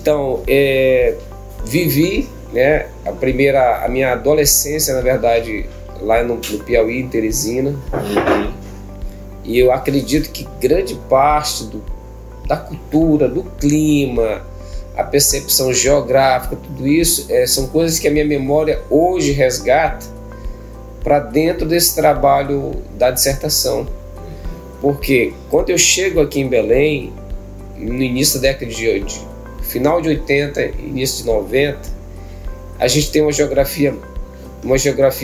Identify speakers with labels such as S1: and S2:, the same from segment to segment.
S1: Então, vivi, né, a minha adolescência, na verdade, lá no Piauí, em Teresina. E eu acredito que grande parte da cultura, do clima, a percepção geográfica, tudo isso são coisas que a minha memória hoje resgata para dentro desse trabalho da dissertação. Porque quando eu chego aqui em Belém, no início da década de final de 80, início de 90, a gente tem uma geografia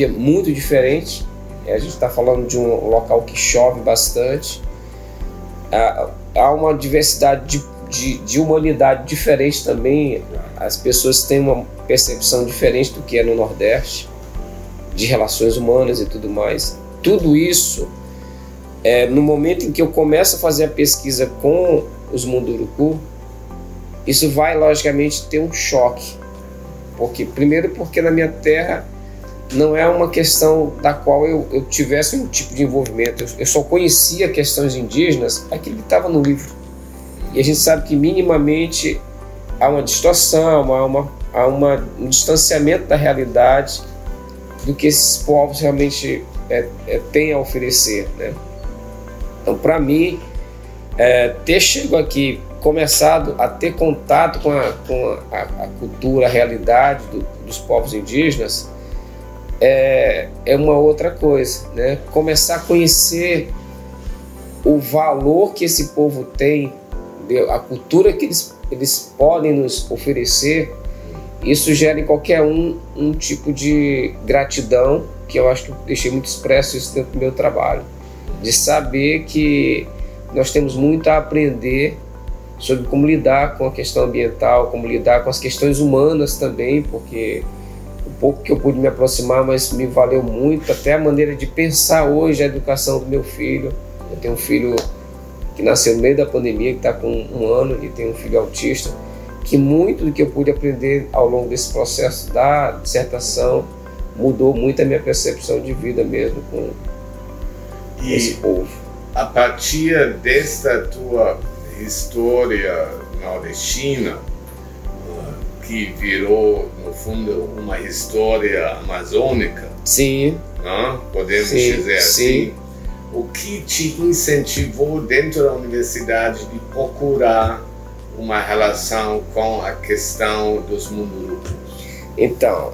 S1: muito diferente. A gente está falando de um local que chove bastante. Há uma diversidade de humanidade diferente também. As pessoas têm uma percepção diferente do que é no Nordeste, de relações humanas e tudo mais. Tudo isso, no momento em que eu começo a fazer a pesquisa com os Munduruku, isso vai logicamente ter um choque. Primeiro porque na minha terra não é uma questão da qual eu tivesse um tipo de envolvimento. Eu só conhecia questões indígenas, aquilo que estava no livro. E a gente sabe que minimamente há uma distorção, há um distanciamento da realidade do que esses povos realmente têm a oferecer, né? Então, para mim, ter chegado aqui, começado a ter contato com a cultura, a realidade dos povos indígenas, é uma outra coisa, né? Começar a conhecer o valor que esse povo tem, a cultura que eles podem nos oferecer. Isso gera em qualquer um tipo de gratidão, que eu acho que eu deixei muito expresso isso dentro do meu trabalho, de saber que nós temos muito a aprender sobre como lidar com a questão ambiental, como lidar com as questões humanas também, porque o pouco que eu pude me aproximar, mas me valeu muito, até a maneira de pensar hoje a educação do meu filho. Eu tenho um filho que nasceu no meio da pandemia, que está com 1 ano, e tenho um filho autista, que muito do que eu pude aprender ao longo desse processo da dissertação mudou muito a minha percepção de vida mesmo com esse povo.
S2: A partir desta tua história nordestina, que virou, no fundo, uma história amazônica,
S1: sim,
S2: não? Podemos dizer assim, o que te incentivou dentro da universidade de procurar uma relação com a questão dos Mundurucus?
S1: Então,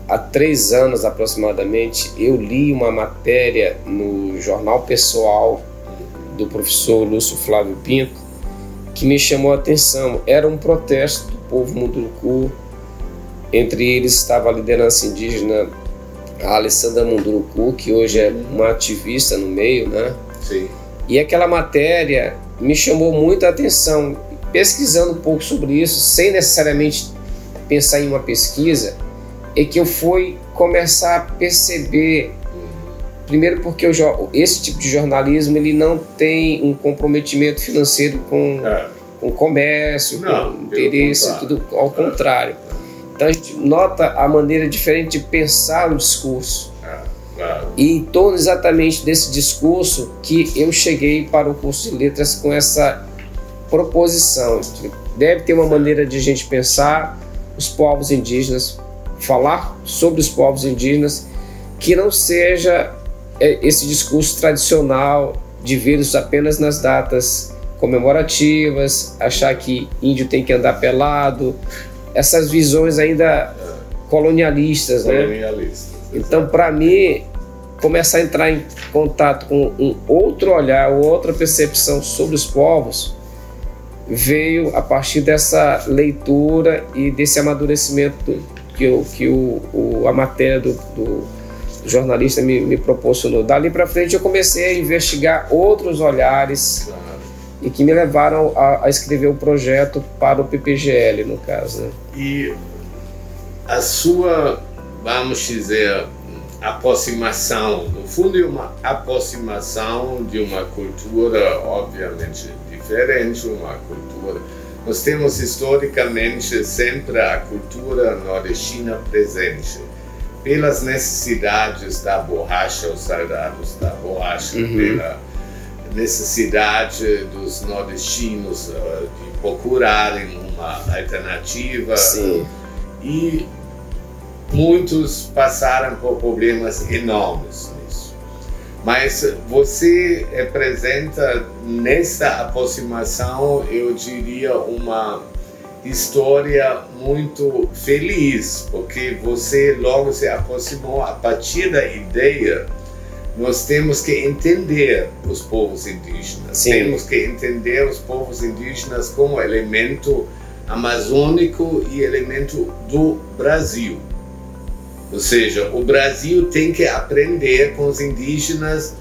S1: há 3 anos aproximadamente, eu li uma matéria no Jornal Pessoal do professor Lúcio Flávio Pinto, que me chamou a atenção. Era um protesto do povo Munduruku, entre eles estava a liderança indígena, a Alessandra Munduruku, que hoje é uma ativista no meio, né?
S2: Sim.
S1: E aquela matéria me chamou muito a atenção. Pesquisando um pouco sobre isso, sem necessariamente pensar em uma pesquisa, é que eu fui começar a perceber, primeiro porque esse tipo de jornalismo ele não tem um comprometimento financeiro com comércio, com interesse, tudo ao contrário. Então a gente nota a maneira diferente de pensar o discurso. E em torno exatamente desse discurso que eu cheguei para o curso de letras com essa proposição. Deve ter uma maneira de a gente pensar os povos indígenas, falar sobre os povos indígenas, que não seja esse discurso tradicional de vê-los apenas nas datas comemorativas, achar que índio tem que andar pelado, essas visões ainda colonialistas, né? Então, para mim, começar a entrar em contato com um outro olhar, outra percepção sobre os povos, veio a partir dessa leitura e desse amadurecimento que a matéria do jornalista me proporcionou. Dali para frente eu comecei a investigar outros olhares e que me levaram a escrever o projeto para o PPGL, no caso, né?
S2: E a sua, vamos dizer, aproximação, no fundo é uma aproximação de uma cultura obviamente diferente, uma cultura. Nós temos historicamente sempre a cultura nordestina presente, pelas necessidades da borracha, os soldados da borracha, pela necessidade dos nordestinos de procurarem uma alternativa.
S1: Sim.
S2: E muitos passaram por problemas enormes nisso. Mas você representa, nessa aproximação, eu diria, uma história muito feliz, porque você logo se aproximou a partir da ideia. Nós temos que entender os povos indígenas.
S1: Sim.
S2: Temos que entender os povos indígenas como elemento amazônico e elemento do Brasil. Ou seja, o Brasil tem que aprender com os indígenas,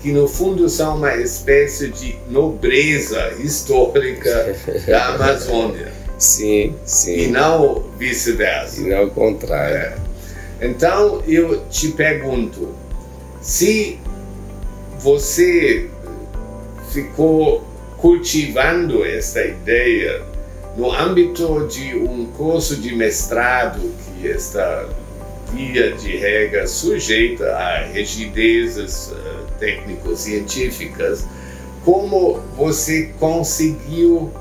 S2: que no fundo são uma espécie de nobreza histórica da Amazônia.
S1: Sim, sim.
S2: E não vice-versa.
S1: E não o contrário.
S2: É. Então, eu te pergunto, se você ficou cultivando esta ideia no âmbito de um curso de mestrado que está, via de regra, sujeita a rigidezes técnico-científicas, como você conseguiu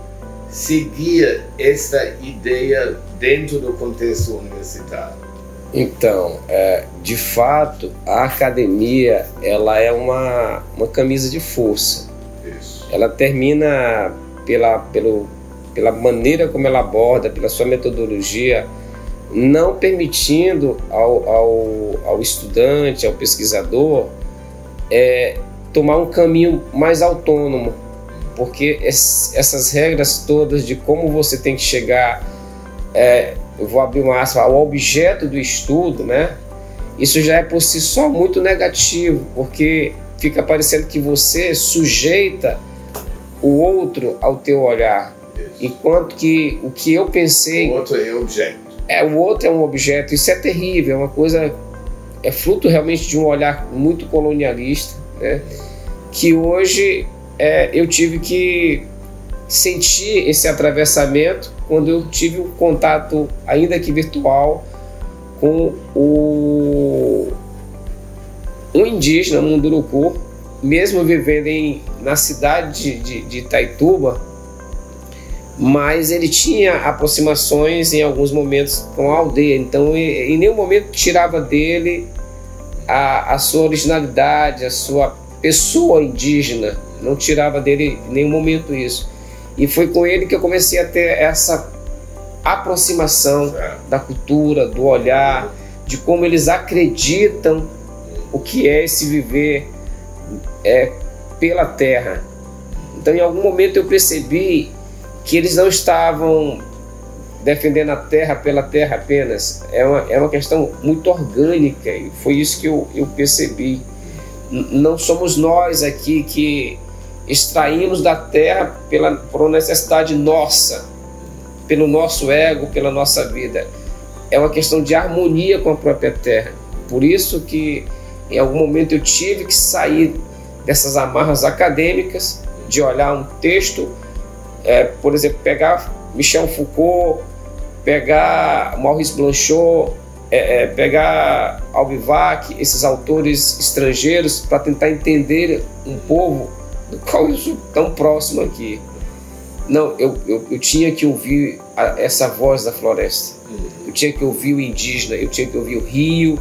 S2: seguir esta ideia dentro do contexto universitário?
S1: Então, de fato, a academia ela é uma camisa de força.
S2: Isso.
S1: Ela termina pela maneira como ela aborda, pela sua metodologia, não permitindo ao estudante, ao pesquisador, tomar um caminho mais autônomo, porque essas regras todas de como você tem que chegar, eu vou abrir uma aspa, ao objeto do estudo, né? Isso já é por si só muito negativo, porque fica parecendo que você sujeita o outro ao teu olhar, enquanto que o que eu pensei...
S2: O outro é objeto.
S1: O outro é um objeto. Isso é terrível, é uma coisa... É fruto realmente de um olhar muito colonialista, né? Que hoje eu tive que sentir esse atravessamento quando eu tive um contato, ainda que virtual, com um indígena, um Munduruku, mesmo vivendo na cidade de Itaituba, mas ele tinha aproximações em alguns momentos com a aldeia, então em nenhum momento tirava dele a sua originalidade, a sua pessoa indígena, não tirava dele em nenhum momento isso. E foi com ele que eu comecei a ter essa aproximação da cultura, do olhar, de como eles acreditam o que é esse viver pela terra. Então, em algum momento eu percebi que eles não estavam defendendo a terra pela terra apenas. É uma questão muito orgânica, e foi isso que eu percebi. Não somos nós aqui que extraímos da terra por uma necessidade nossa, pelo nosso ego, pela nossa vida. É uma questão de harmonia com a própria terra. Por isso que em algum momento eu tive que sair dessas amarras acadêmicas, de olhar um texto, por exemplo, pegar Michel Foucault, pegar Maurice Blanchot, pegar Albivac, esses autores estrangeiros, para tentar entender um povo do qual eu sou tão próximo aqui. Não, eu tinha que ouvir essa voz da floresta, eu tinha que ouvir o indígena, eu tinha que ouvir o rio,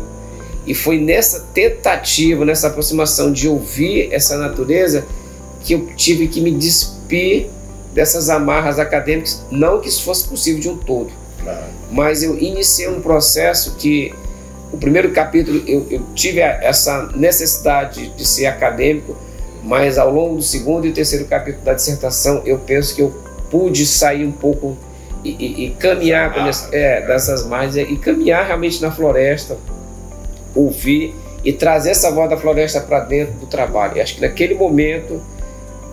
S1: e foi nessa tentativa, nessa aproximação de ouvir essa natureza, que eu tive que me despir dessas amarras acadêmicas, não que isso fosse possível de um todo, mas eu iniciei um processo que, o primeiro capítulo, eu tive essa necessidade de ser acadêmico, mas ao longo do segundo e terceiro capítulo da dissertação, eu penso que eu pude sair um pouco e caminhar dessas margens, e caminhar realmente na floresta, ouvir e trazer essa voz da floresta para dentro do trabalho. E acho que naquele momento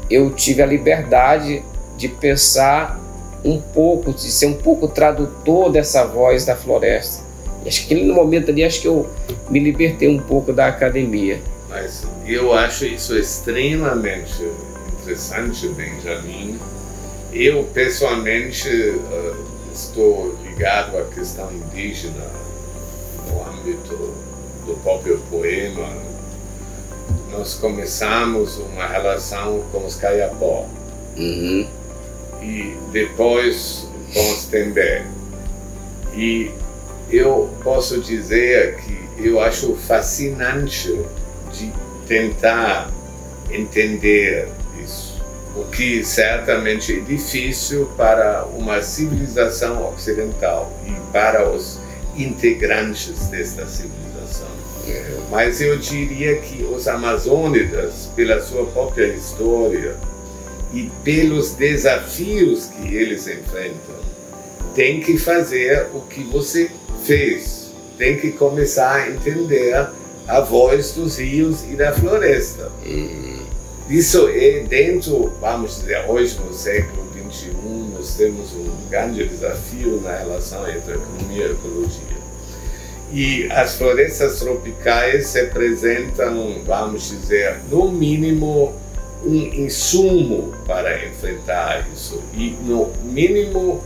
S1: eu tive a liberdade de pensar um pouco, de ser um pouco tradutor dessa voz da floresta. E acho que naquele momento ali, acho que eu me libertei um pouco da academia.
S2: Mas eu acho isso extremamente interessante, Benjamin. Eu, pessoalmente, estou ligado à questão indígena no âmbito do próprio poema. Nós começamos uma relação com os Kayapó. E depois Ponstenberg. E eu posso dizer que eu acho fascinante de tentar entender isso, o que certamente é difícil para uma civilização ocidental e para os integrantes desta civilização. Mas eu diria que os amazônidas, pela sua própria história e pelos desafios que eles enfrentam, têm que fazer o que você fez, tem que começar a entender a voz dos rios e da floresta. Isso é dentro, vamos dizer, hoje no século XXI, nós temos um grande desafio na relação entre economia e ecologia. E as florestas tropicais representam, vamos dizer, no mínimo, um insumo para enfrentar isso. E no mínimo,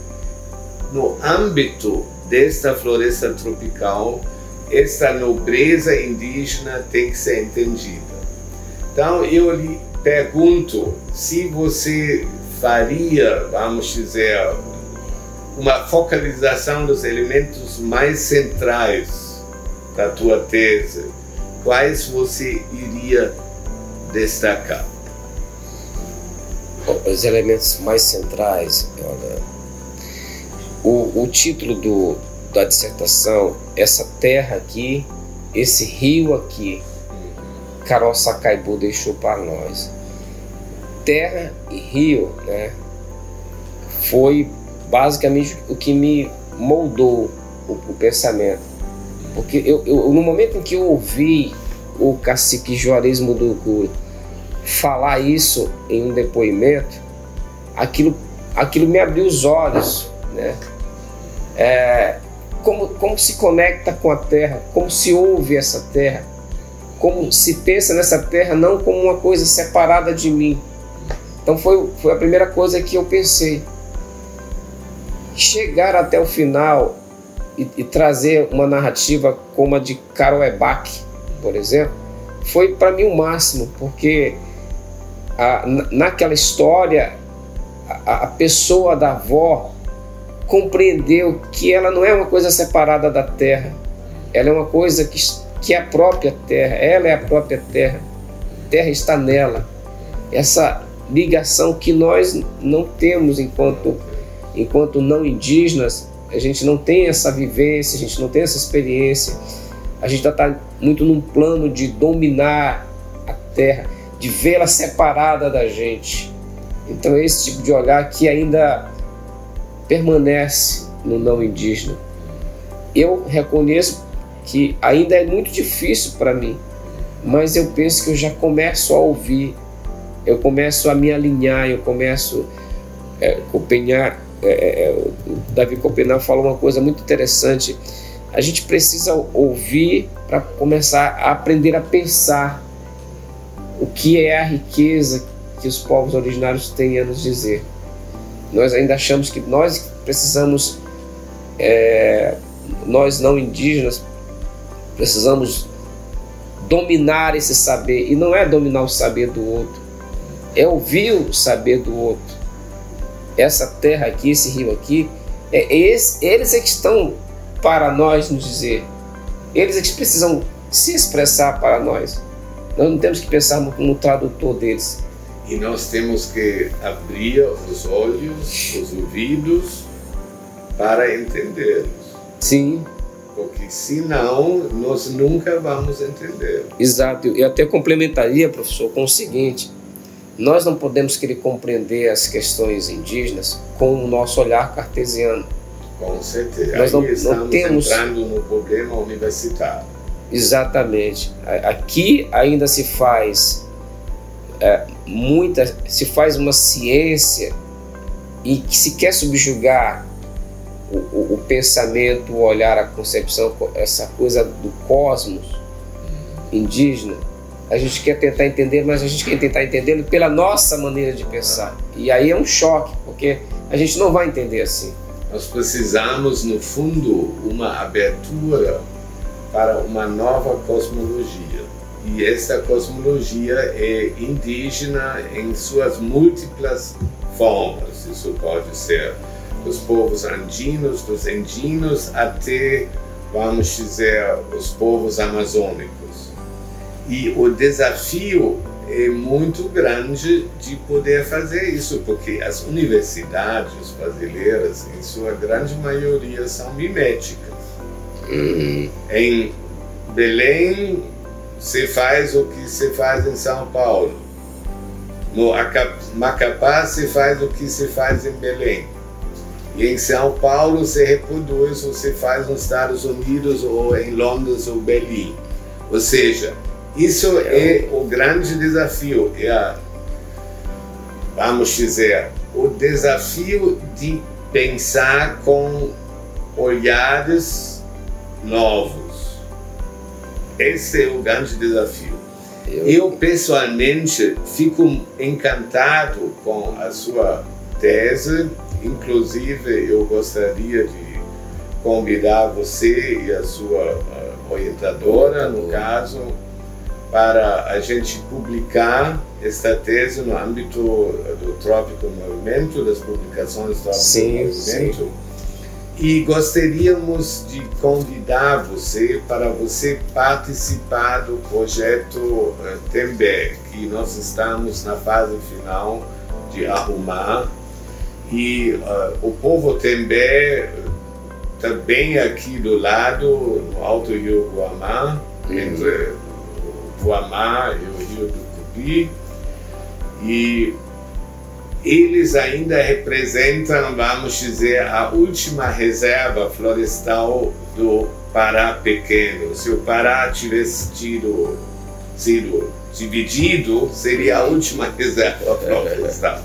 S2: no âmbito desta floresta tropical, essa nobreza indígena tem que ser entendida. Então, eu lhe pergunto se você faria, vamos dizer, uma focalização dos elementos mais centrais da tua tese, quais você iria destacar?
S1: Os elementos mais centrais, olha, o título da dissertação, essa terra aqui, esse rio aqui, Carol Sacaibu deixou para nós. Terra e rio, né, foi basicamente o que me moldou o pensamento. Porque no momento em que eu ouvi o cacique Juarez Munduruku falar isso em um depoimento, aquilo me abriu os olhos, né? Como se conecta com a terra, como se ouve essa terra, como se pensa nessa terra não como uma coisa separada de mim. Então foi a primeira coisa que eu pensei. Chegar até o final e trazer uma narrativa como a de Carol Ebach, por exemplo, foi para mim o máximo, porque naquela história a pessoa da avó compreendeu que ela não é uma coisa separada da terra, ela é uma coisa que é a própria terra, ela é a própria terra, a terra está nela. Essa ligação que nós não temos enquanto não indígenas, a gente não tem essa vivência, a gente não tem essa experiência, a gente está muito num plano de dominar a terra, de vê-la separada da gente. Então é esse tipo de olhar que ainda permanece no não indígena. Eu reconheço que ainda é muito difícil para mim, mas eu penso que eu já começo a ouvir, eu começo a me alinhar, eu começo o Davi Copenau falou uma coisa muito interessante. A gente precisa ouvir para começar a aprender a pensar o que é a riqueza que os povos originários têm a nos dizer. Nós ainda achamos que nós precisamos, nós não indígenas, precisamos dominar esse saber. E não é dominar o saber do outro, é ouvir o saber do outro. Essa terra aqui, esse rio aqui, eles é que estão para nós nos dizer. Eles é que precisam se expressar para nós. Nós não temos que pensar no tradutor deles.
S2: E nós temos que abrir os olhos, os ouvidos, para entendê-los.
S1: Sim.
S2: Porque senão nós nunca vamos entender.
S1: Exato. Eu até complementaria, professor, com o seguinte: nós não podemos querer compreender as questões indígenas com o nosso olhar cartesiano.
S2: Com certeza.
S1: Nós não temos...
S2: entrando no problema universitário.
S1: Exatamente. Aqui ainda se faz uma ciência e que se quer subjugar o pensamento, o olhar, a concepção, essa coisa do cosmos indígena. A gente quer tentar entender, mas a gente quer tentar entendê-lo pela nossa maneira de pensar. E aí é um choque, porque a gente não vai entender assim.
S2: Nós precisamos, no fundo, uma abertura para uma nova cosmologia. E essa cosmologia é indígena em suas múltiplas formas. Isso pode ser dos povos andinos, dos indianos, até, vamos dizer, os povos amazônicos. E o desafio é muito grande de poder fazer isso, porque as universidades brasileiras, em sua grande maioria, são miméticas. Em Belém, se faz o que se faz em São Paulo. No Macapá, se faz o que se faz em Belém. E em São Paulo, se reproduz ou se faz nos Estados Unidos, ou em Londres ou Berlim. Ou seja, isso é o grande desafio, vamos dizer, o desafio de pensar com olhares novos. Esse é o grande desafio. Eu pessoalmente fico encantado com a sua tese, inclusive eu gostaria de convidar você e a sua orientadora, no caso, para a gente publicar esta tese no âmbito do Trópico Movimento, das publicações do Trópico Movimento. E gostaríamos de convidar você para você participar do projeto Tembé, que nós estamos na fase final de arrumar. E o povo Tembé está bem aqui do lado, no Alto Rio Guamá, entre Guamá e o Rio do Cupi, e eles ainda representam, vamos dizer, a última reserva florestal do Pará pequeno. Se o Pará tivesse sido dividido, seria a última reserva florestal.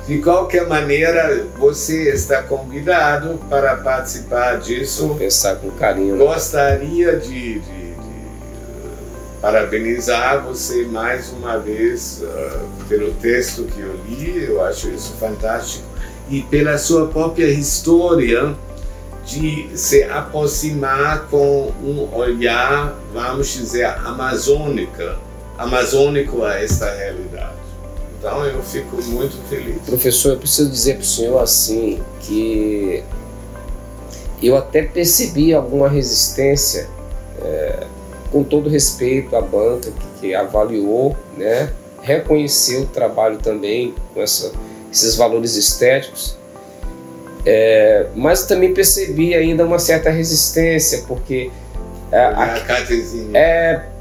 S2: De qualquer maneira, você está convidado para participar disso.
S1: Vou pensar com carinho.
S2: Gostaria de parabenizar você mais uma vez pelo texto que eu li, eu acho isso fantástico, e pela sua própria história de se aproximar com um olhar, vamos dizer, amazônico a esta realidade. Então eu fico muito feliz.
S1: Professor, eu preciso dizer para o senhor assim, que eu até percebi alguma resistência, com todo respeito à banca que avaliou, né, reconheceu o trabalho também com esses valores estéticos, mas também percebi ainda uma certa resistência, porque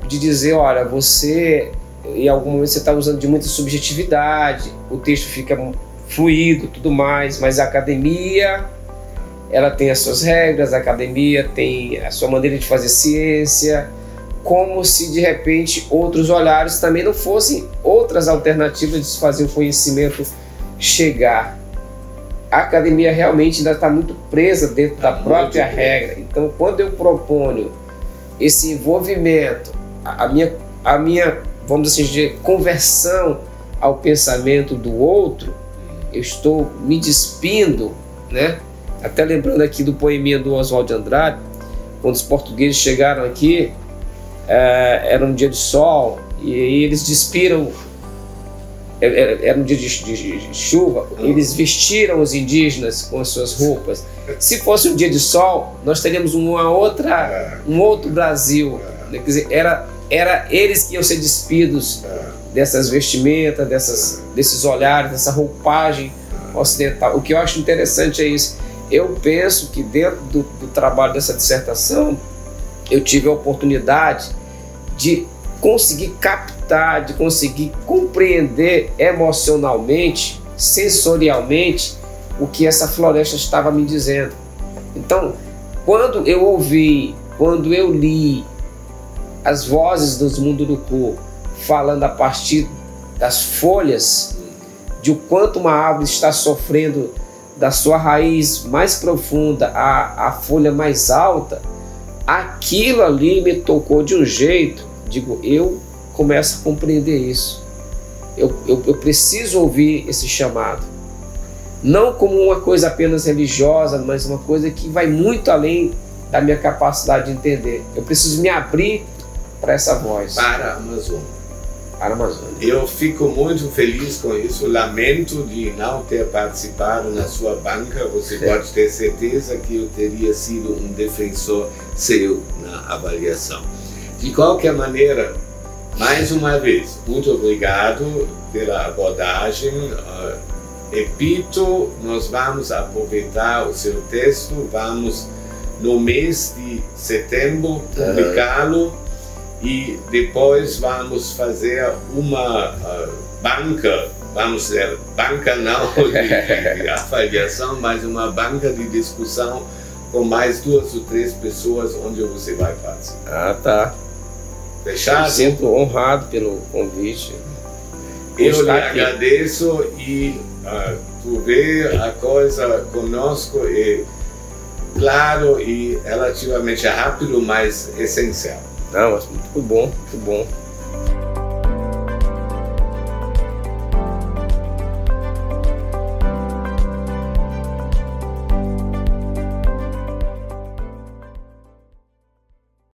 S1: de dizer, olha, você em algum momento você está usando de muita subjetividade, o texto fica fluido, tudo mais, mas a academia, ela tem as suas regras, a academia tem a sua maneira de fazer ciência, como se de repente outros olhares também não fossem outras alternativas de fazer o conhecimento chegar. A academia realmente ainda está muito presa dentro da própria regra. Então, quando eu proponho esse envolvimento, a minha, vamos dizer, conversão ao pensamento do outro, eu estou me despindo, né? Até lembrando aqui do poeminha do Oswald de Andrade, quando os portugueses chegaram aqui, era um dia de sol, e aí eles despiram, era um dia de chuva, eles vestiram os indígenas com as suas roupas. Se fosse um dia de sol, nós teríamos um outro Brasil, né? Quer dizer, era eles que iam ser despidos dessas vestimentas, desses olhares, dessa roupagem ocidental. O que eu acho interessante é isso. Eu penso que dentro do trabalho dessa dissertação, eu tive a oportunidade de conseguir captar, de conseguir compreender emocionalmente, sensorialmente, o que essa floresta estava me dizendo. Então, quando eu ouvi, quando eu li as vozes dos Munduruku falando a partir das folhas, de o quanto uma árvore está sofrendo da sua raiz mais profunda à folha mais alta, aquilo ali me tocou de um jeito, digo, eu começo a compreender isso. Eu preciso ouvir esse chamado. Não como uma coisa apenas religiosa, mas uma coisa que vai muito além da minha capacidade de entender. Eu preciso me abrir para essa voz.
S2: Para a Amazônia.
S1: para a Amazônia.
S2: Eu fico muito feliz com isso. Lamento de não ter participado na sua banca. Você pode ter certeza que eu teria sido um defensor seu na avaliação. De qualquer maneira, mais uma vez, muito obrigado pela abordagem. Repito, nós vamos aproveitar o seu texto, vamos no mês de setembro publicá-lo e depois vamos fazer uma banca, vamos dizer, banca não de avaliação, mas uma banca de discussão com mais 2 ou 3 pessoas onde você vai participar.
S1: Ah, tá.
S2: Fechado?
S1: Eu sinto honrado pelo convite.
S2: Eu lhe agradeço e por ver a coisa conosco é claro e relativamente rápido, mas essencial.
S1: Não, mas muito bom, muito bom.